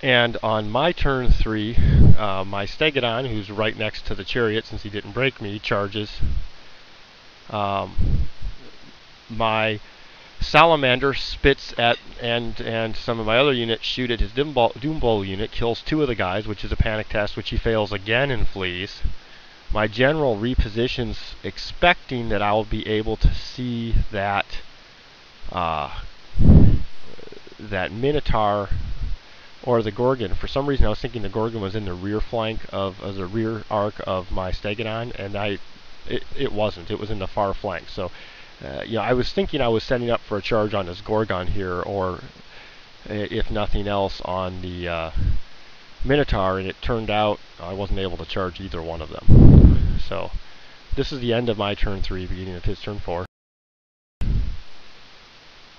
And on my turn 3, my Stegodon, who's right next to the chariot since he didn't break me, charges. My Salamander spits at, and some of my other units shoot at his Doombowl unit, kills 2 of the guys, which is a panic test, which he fails again and flees. My general repositions, expecting that I'll be able to see that that Minotaur or the Gorgon. For some reason, I was thinking the Gorgon was in the rear flank of the rear arc of my Stegodon, and it wasn't. It was in the far flank. So, I was thinking I was setting up for a charge on this Gorgon here, or if nothing else, on the Minotaur, and it turned out I wasn't able to charge either one of them. So, this is the end of my turn 3, beginning of his turn 4.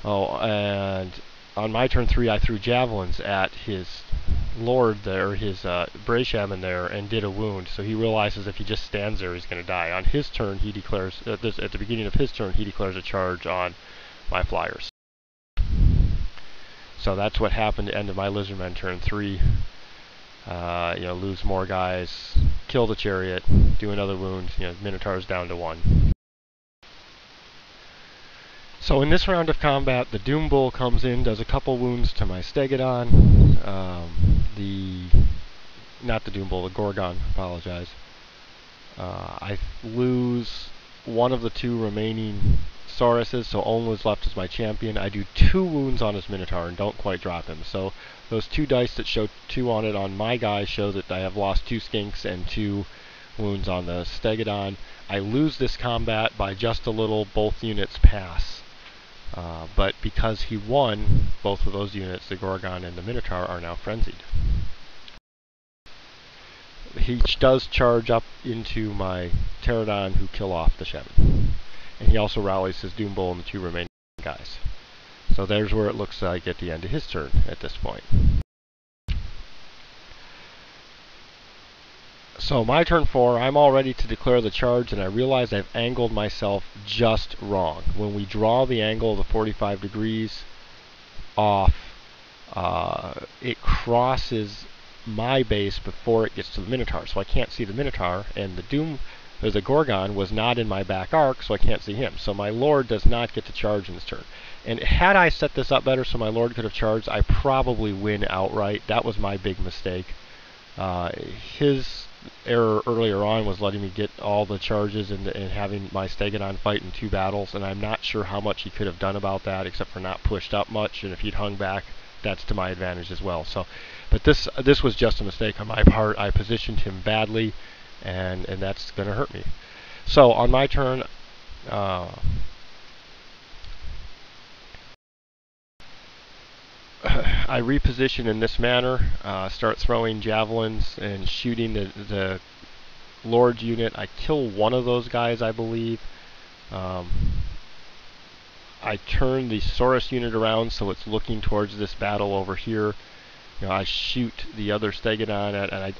Oh, and on my turn 3, I threw javelins at his lord there, his Brayshaman there, and did a wound. So he realizes if he just stands there, he's going to die. On his turn, he declares, at the beginning of his turn, he declares a charge on my flyers. So that's what happened at the end of my Lizardmen turn 3. Lose more guys, kill the chariot, do another wound. Minotaur's down to 1. So in this round of combat, the Doom Bull comes in, does a couple wounds to my Stegodon. Not the Doom Bull, the Gorgon, apologize. I lose one of the 2 remaining Sauruses, so Olin was left as my champion. I do 2 wounds on his Minotaur and don't quite drop him. So those 2 dice that show 2 on it on my guy show that I have lost 2 skinks and 2 wounds on the Stegodon. I lose this combat by just a little. Both units pass. But because he won, both of those units, the Gorgon and the Minotaur, are now frenzied. He does charge up into my Pterodon, who kill off the Shaman. And he also rallies his Doom Bull and the 2 remaining guys. So there's where it looks like at the end of his turn at this point. So my turn 4, I'm all ready to declare the charge, and I realize I've angled myself just wrong. When we draw the angle of the 45 degrees off, it crosses my base before it gets to the Minotaur, so I can't see the Minotaur, and the Gorgon was not in my back arc, so I can't see him. So my Lord does not get to charge in this turn. And had I set this up better so my Lord could have charged, I probably win outright. That was my big mistake. His error earlier on was letting me get all the charges and having my Stegodon fight in 2 battles, and I'm not sure how much he could have done about that except for not pushed up much, and if he'd hung back, that's to my advantage as well. So, but this was just a mistake on my part. I positioned him badly, and that's going to hurt me. So on my turn, I reposition in this manner, start throwing javelins and shooting the Lord unit. I kill one of those guys, I believe. I turn the Saurus unit around so it's looking towards this battle over here. I shoot the other Stegodon at, and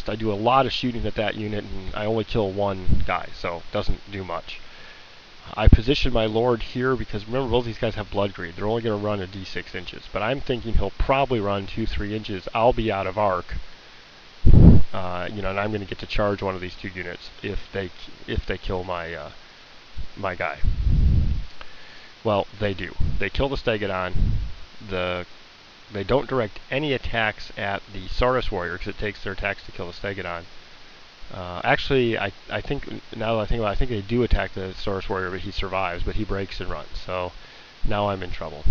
I do a lot of shooting at that unit, and I only kill 1 guy, so it doesn't do much. I position my Lord here because remember, both these guys have Blood Greed. They're only going to run a d6 inches, but I'm thinking he'll probably run 2-3 inches. I'll be out of arc, and I'm going to get to charge one of these 2 units if they kill my my guy. Well, they do. They kill the Stegodon. They don't direct any attacks at the Saurus warrior because it takes their attacks to kill the Stegodon. Actually, I think, now that I think about it, I think they do attack the Saurus warrior, but he survives, but he breaks and runs. So now I'm in trouble.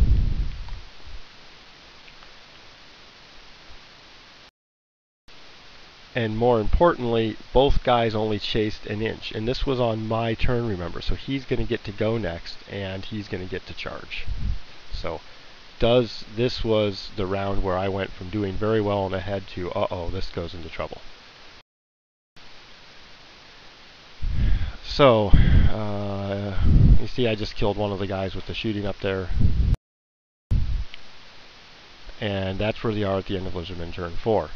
And more importantly, both guys only chased an inch. And this was on my turn, remember. So he's going to get to go next, and he's going to get to charge. So this was the round where I went from doing very well in the head to, uh-oh, this goes into trouble. So, you see I just killed one of the guys with the shooting up there. And that's where they are at the end of Lizardmen turn 4.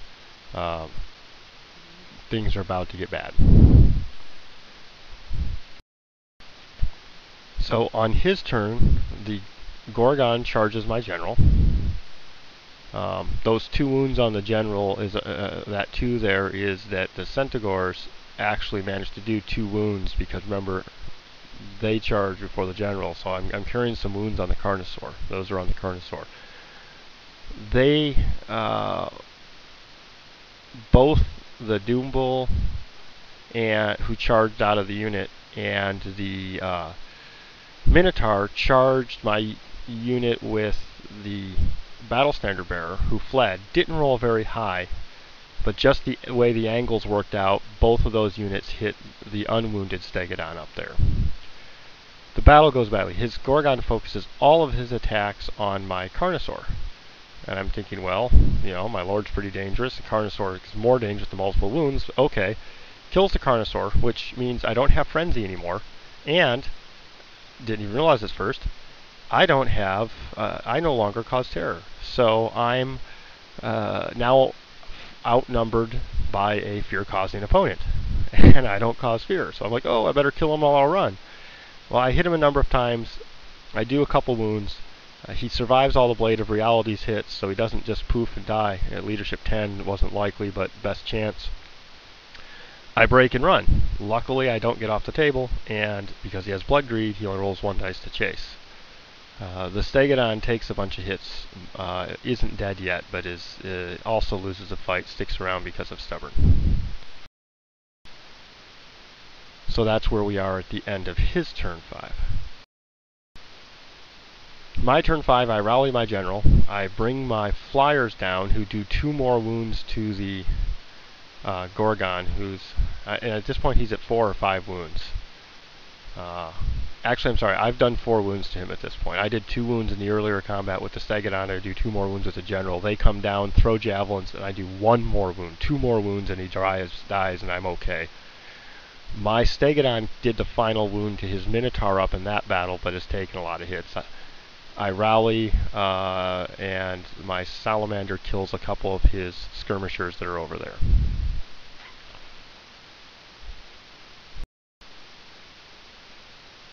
Things are about to get bad. So on his turn, the Gorgon charges my general. Those 2 wounds on the general is that 2 there is that the Centaurs actually managed to do 2 wounds because remember they charged before the general, so I'm carrying some wounds on the Carnosaur. Those are on the Carnosaur. They both the Doombull and who charged out of the unit and the Minotaur charged my unit with the Battle Standard Bearer who fled. Didn't roll very high, but just the way the angles worked out, both of those units hit the unwounded Stegodon up there. The battle goes badly. His Gorgon focuses all of his attacks on my Carnosaur. And I'm thinking, well, my Lord's pretty dangerous. The Carnosaur is more dangerous with multiple wounds. Okay. Kills the Carnosaur, which means I don't have Frenzy anymore. And, didn't even realize this first, I don't have, I no longer cause terror. So I'm now outnumbered by a fear-causing opponent. And I don't cause fear. So I'm like, oh, I better kill him while I'll run. Well, I hit him a number of times. I do a couple wounds. He survives all the Blade of Realities hits, so he doesn't just poof and die. At Leadership 10 wasn't likely, but best chance. I break and run. Luckily, I don't get off the table, and because he has Blood Greed, he only rolls 1 dice to chase. The Stegodon takes a bunch of hits, isn't dead yet, but is also loses a fight, sticks around because of Stubborn. So that's where we are at the end of his turn 5. My turn 5, I rally my general. I bring my flyers down, who do 2 more wounds to the Gorgon, who's and at this point he's at 4 or 5 wounds. Actually, I'm sorry, I've done 4 wounds to him at this point. I did 2 wounds in the earlier combat with the Stegodon. I do 2 more wounds with the general. They come down, throw javelins, and I do 1 more wound, 2 more wounds, and he dies, and I'm okay. My Stegodon did the final wound to his Minotaur up in that battle, but has taken a lot of hits. I rally, and my Salamander kills a couple of his skirmishers that are over there.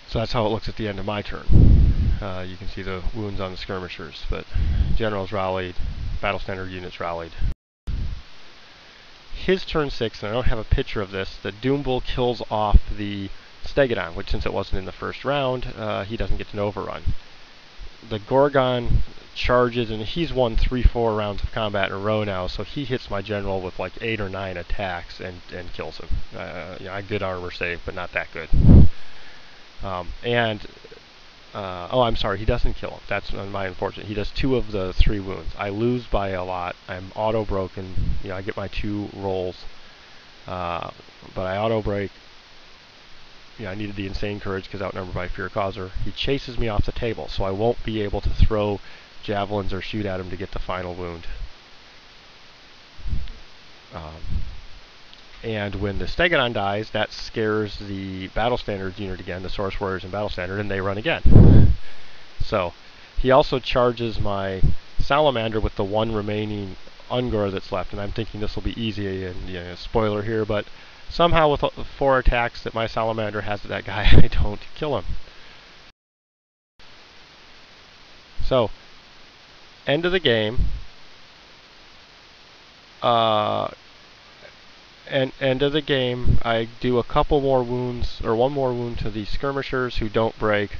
So that's how it looks at the end of my turn. You can see the wounds on the skirmishers, but generals rallied, battle standard units rallied. His turn 6, and I don't have a picture of this, the Doombull kills off the Stegodon, which since it wasn't in the first round, he doesn't get an overrun. The Gorgon charges, and he's won 3-4 rounds of combat in a row now, so he hits my general with like 8 or 9 attacks and kills him. I did armor save, but not that good. Oh, I'm sorry, he doesn't kill him. That's my unfortunate. He does 2 of the 3 wounds. I lose by a lot. I'm auto-broken. I get my 2 rolls. But I auto-break. I needed the insane courage because outnumbered by fear causer. He chases me off the table, so I won't be able to throw javelins or shoot at him to get the final wound. And when the Stegodon dies, that scares the Battle Standards unit again, the Source Warriors and Battle Standard, and they run again. So, he also charges my Salamander with the 1 remaining Ungor that's left, and I'm thinking this will be easy, and spoiler here, but somehow with 4 attacks that my Salamander has at that guy, I don't kill him. So, end of the game. End of the game, I do a couple more wounds, or 1 more wound to the skirmishers who don't break.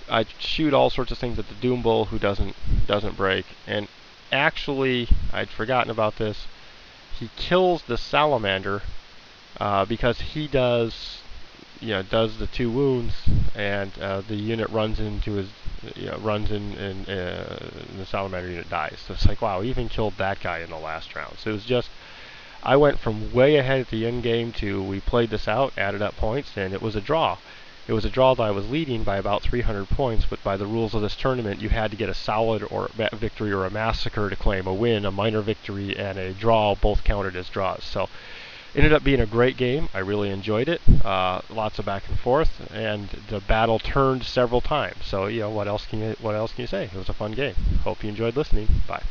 I shoot all sorts of things at the Doombull who doesn't break. And actually, I'd forgotten about this. He kills the Salamander because he does the 2 wounds, and the unit runs into his, runs in, and the Salamander unit dies. So it's like, wow, he even killed that guy in the last round. So it was just, I went from way ahead at the end game to we played this out, added up points, and it was a draw. It was a draw that I was leading by about 300 points, but by the rules of this tournament, you had to get a solid or victory or a massacre to claim a win. A minor victory and a draw both counted as draws. So it ended up being a great game. I really enjoyed it. Lots of back and forth, and the battle turned several times. So what else can you say? It was a fun game. Hope you enjoyed listening. Bye.